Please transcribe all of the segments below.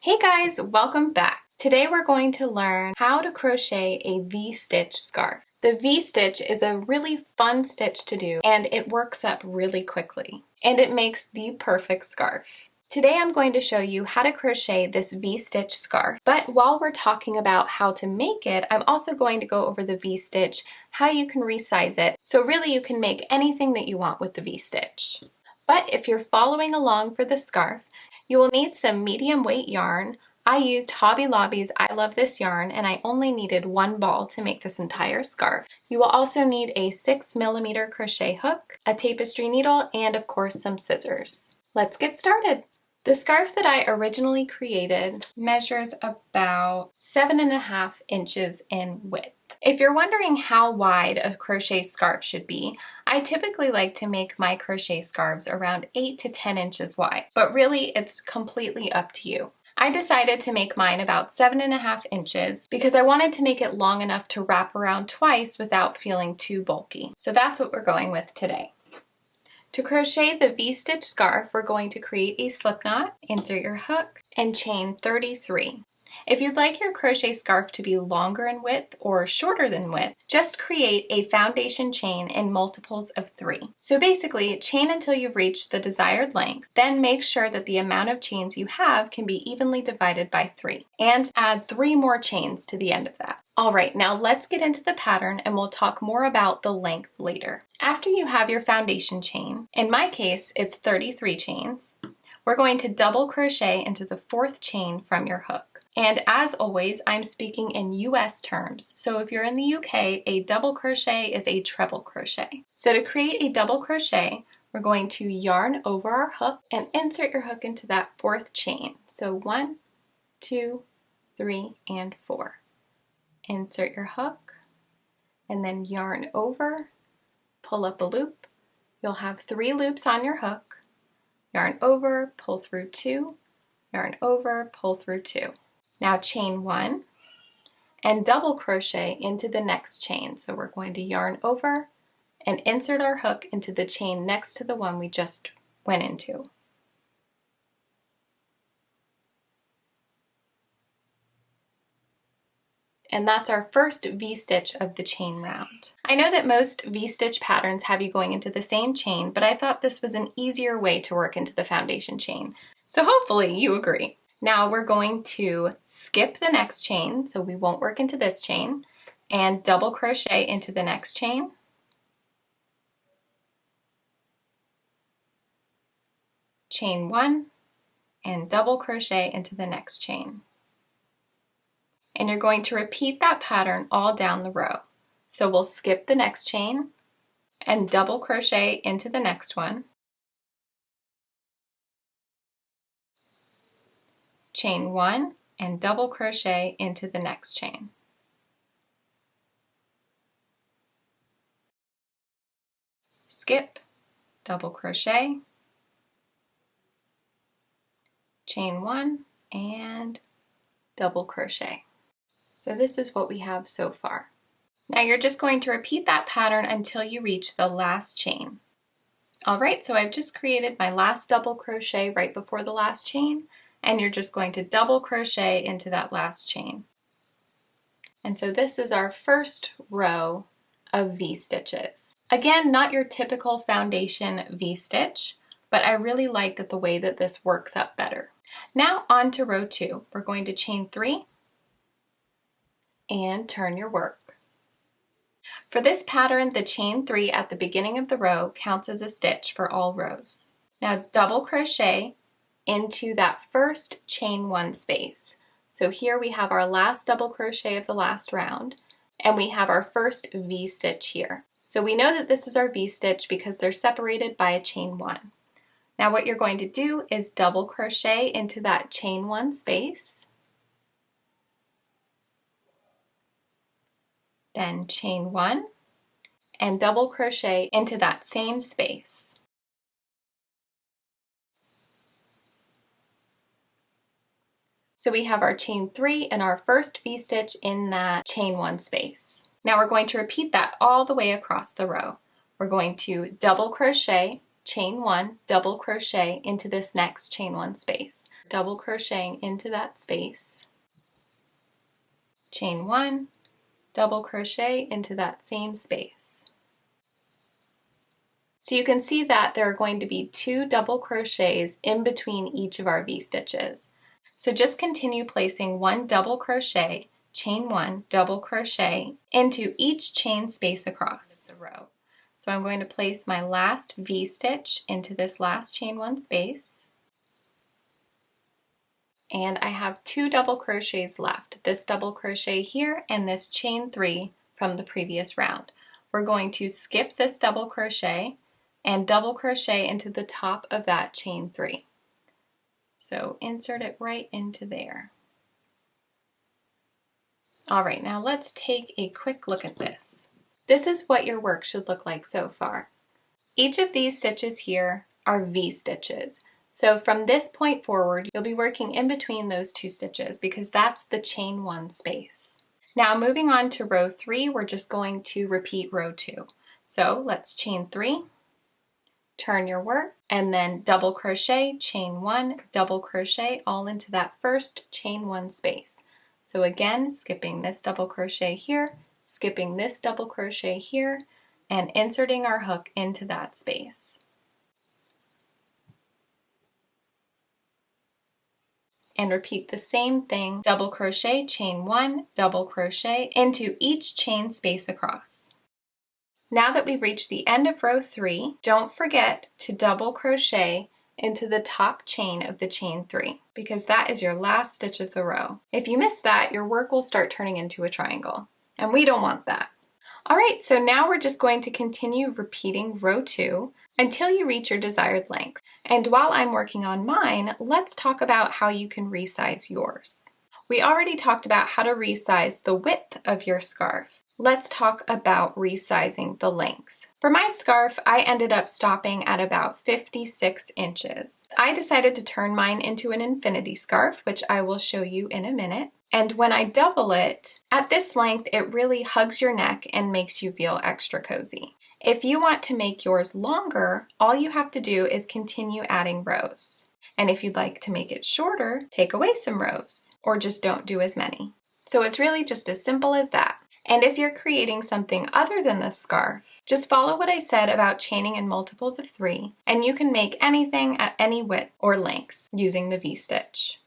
Hey guys, welcome back. Today we're going to learn how to crochet a V-stitch scarf. The V-stitch is a really fun stitch to do and it works up really quickly and it makes the perfect scarf. Today I'm going to show you how to crochet this V-stitch scarf, but while we're talking about how to make it, I'm also going to go over the V-stitch, how you can resize it, so really you can make anything that you want with the V-stitch. But if you're following along for the scarf, you will need some medium weight yarn. I used Hobby Lobby's I Love This yarn and I only needed one ball to make this entire scarf. You will also need a 6mm crochet hook, a tapestry needle, and of course some scissors. Let's get started. The scarf that I originally created measures about 7.5 inches in width. If you're wondering how wide a crochet scarf should be, I typically like to make my crochet scarves around 8 to 10 inches wide, but really it's completely up to you. I decided to make mine about 7.5 inches because I wanted to make it long enough to wrap around twice without feeling too bulky. So that's what we're going with today. To crochet the V-stitch scarf, we're going to create a slip knot, insert your hook, and chain 33. If you'd like your crochet scarf to be longer in width or shorter than width, just create a foundation chain in multiples of 3. So basically, chain until you've reached the desired length, then make sure that the amount of chains you have can be evenly divided by 3, and add 3 more chains to the end of that. Alright, now let's get into the pattern and we'll talk more about the length later. After you have your foundation chain, in my case it's 33 chains, we're going to double crochet into the 4th chain from your hook. And as always, I'm speaking in US terms. So if you're in the UK, a double crochet is a treble crochet. So to create a double crochet, we're going to yarn over our hook and insert your hook into that 4th chain. So 1, 2, 3, and 4. Insert your hook and then yarn over, pull up a loop. You'll have 3 loops on your hook. Yarn over, pull through 2, yarn over, pull through 2. Now chain 1 and double crochet into the next chain. So we're going to yarn over and insert our hook into the chain next to the one we just went into. And that's our first V-stitch of the chain round. I know that most V-stitch patterns have you going into the same chain, but I thought this was an easier way to work into the foundation chain. So hopefully you agree. Now we're going to skip the next chain, so we won't work into this chain, and double crochet into the next chain. Chain 1 and double crochet into the next chain. And you're going to repeat that pattern all down the row. So we'll skip the next chain and double crochet into the next one. Chain 1 and double crochet into the next chain. Skip, double crochet, chain 1 and double crochet. So this is what we have so far. Now you're just going to repeat that pattern until you reach the last chain. Alright, so I've just created my last double crochet right before the last chain, and you're just going to double crochet into that last chain. And so this is our first row of V-stitches. Again, not your typical foundation V-stitch, but I really like the way that this works up better. Now on to row 2. We're going to chain 3 and turn your work. For this pattern, the chain 3 at the beginning of the row counts as a stitch for all rows. Now double crochet into that first chain 1 space. So here we have our last double crochet of the last round, and we have our first V-stitch here. So we know that this is our V-stitch because they're separated by a chain 1. Now what you're going to do is double crochet into that chain 1 space, then chain 1, and double crochet into that same space. So we have our chain 3 and our first V-stitch in that chain 1 space. Now we're going to repeat that all the way across the row. We're going to double crochet, chain 1, double crochet into this next chain 1 space. double crocheting into that space, chain 1, double crochet into that same space. So you can see that there are going to be 2 double crochets in between each of our V-stitches. So just continue placing 1 double crochet, chain 1, double crochet into each chain space across the row. So I'm going to place my last V-stitch into this last chain 1 space. And I have 2 double crochets left, this double crochet here and this chain 3 from the previous round. We're going to skip this double crochet and double crochet into the top of that chain 3. So insert it right into there. All right, now let's take a quick look at this. This is what your work should look like so far. Each of these stitches here are V-stitches. So from this point forward, you'll be working in between those 2 stitches because that's the chain 1 space. Now moving on to row 3, we're just going to repeat row 2. So let's chain 3, turn your work, and then double crochet, chain 1, double crochet all into that first chain 1 space. So again, skipping this double crochet here, skipping this double crochet here, and inserting our hook into that space. And repeat the same thing, double crochet, chain 1, double crochet into each chain space across. Now that we've reached the end of row 3, don't forget to double crochet into the top chain of the chain 3 because that is your last stitch of the row. If you miss that, your work will start turning into a triangle, and we don't want that. All right, so now we're just going to continue repeating row 2 until you reach your desired length. And while I'm working on mine, let's talk about how you can resize yours. We already talked about how to resize the width of your scarf. Let's talk about resizing the length. For my scarf, I ended up stopping at about 56 inches. I decided to turn mine into an infinity scarf, which I will show you in a minute. And when I double it, at this length, it really hugs your neck and makes you feel extra cozy. If you want to make yours longer, all you have to do is continue adding rows. And if you'd like to make it shorter, take away some rows, or just don't do as many. So it's really just as simple as that. And if you're creating something other than this scarf, just follow what I said about chaining in multiples of 3, and you can make anything at any width or length using the V-stitch.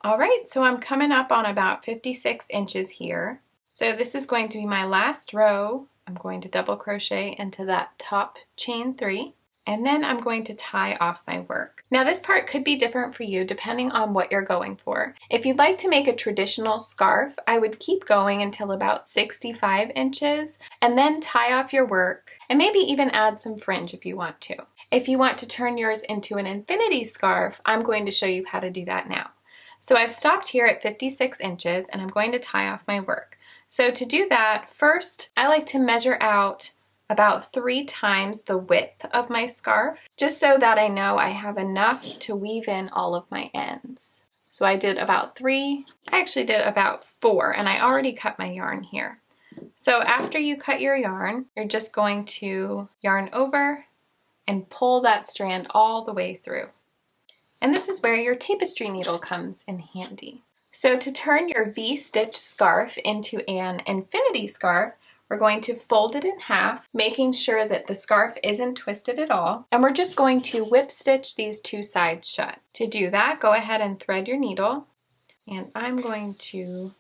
All right, so I'm coming up on about 56 inches here. So this is going to be my last row. I'm going to double crochet into that top chain 3. And then I'm going to tie off my work. Now this part could be different for you depending on what you're going for. If you'd like to make a traditional scarf, I would keep going until about 65 inches and then tie off your work and maybe even add some fringe if you want to. If you want to turn yours into an infinity scarf, I'm going to show you how to do that now. So I've stopped here at 56 inches and I'm going to tie off my work. So to do that, first I like to measure out about 3 times the width of my scarf, just so that I know I have enough to weave in all of my ends. So I did about 3, I actually did about 4, and I already cut my yarn here. So after you cut your yarn, you're just going to yarn over and pull that strand all the way through. And this is where your tapestry needle comes in handy. So to turn your V-stitch scarf into an infinity scarf, we're going to fold it in half, making sure that the scarf isn't twisted at all. And we're just going to whip stitch these 2 sides shut. To do that, go ahead and thread your needle. And I'm going to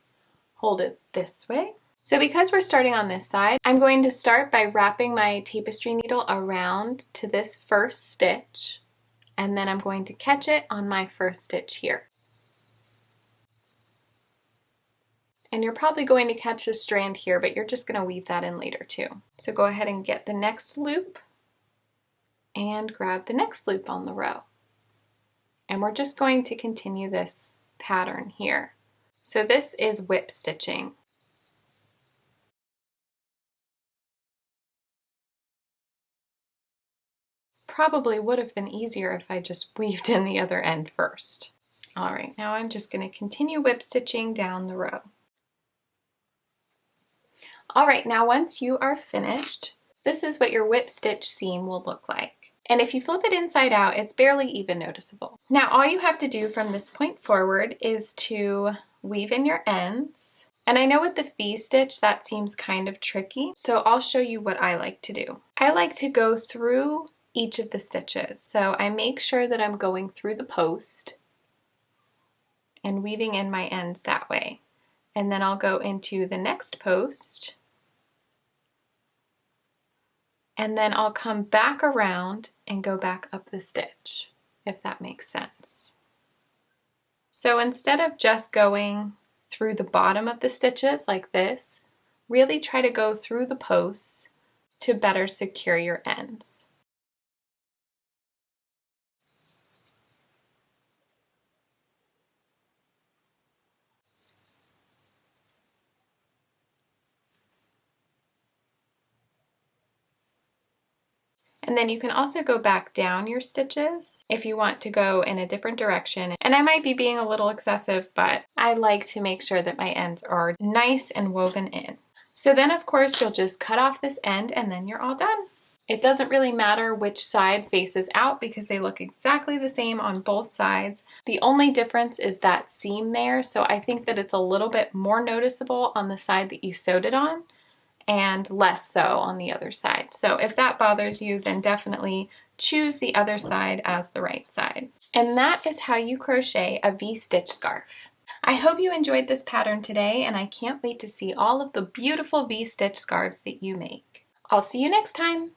hold it this way. So because we're starting on this side, I'm going to start by wrapping my tapestry needle around to this first stitch. And then I'm going to catch it on my first stitch here. And you're probably going to catch a strand here, but you're just going to weave that in later too. So go ahead and get the next loop and grab the next loop on the row. And we're just going to continue this pattern here. So this is whip stitching. Probably would have been easier if I just weaved in the other end first. All right, now I'm just going to continue whip stitching down the row. All right, now once you are finished, this is what your whip stitch seam will look like. And if you flip it inside out, it's barely even noticeable. Now all you have to do from this point forward is to weave in your ends. And I know with the V-stitch that seems kind of tricky, so I'll show you what I like to do. I like to go through each of the stitches. So I make sure that I'm going through the post and weaving in my ends that way. And then I'll go into the next post, and then I'll come back around and go back up the stitch, if that makes sense. So instead of just going through the bottom of the stitches like this, really try to go through the posts to better secure your ends. And then you can also go back down your stitches if you want to go in a different direction. And I might be being a little excessive, but I like to make sure that my ends are nice and woven in. So then of course you'll just cut off this end and then you're all done. It doesn't really matter which side faces out because they look exactly the same on both sides. The only difference is that seam there, so I think that it's a little bit more noticeable on the side that you sewed it on, and less so on the other side. So if that bothers you, then definitely choose the other side as the right side. And that is how you crochet a V-stitch scarf. I hope you enjoyed this pattern today, and I can't wait to see all of the beautiful V-stitch scarves that you make. I'll see you next time.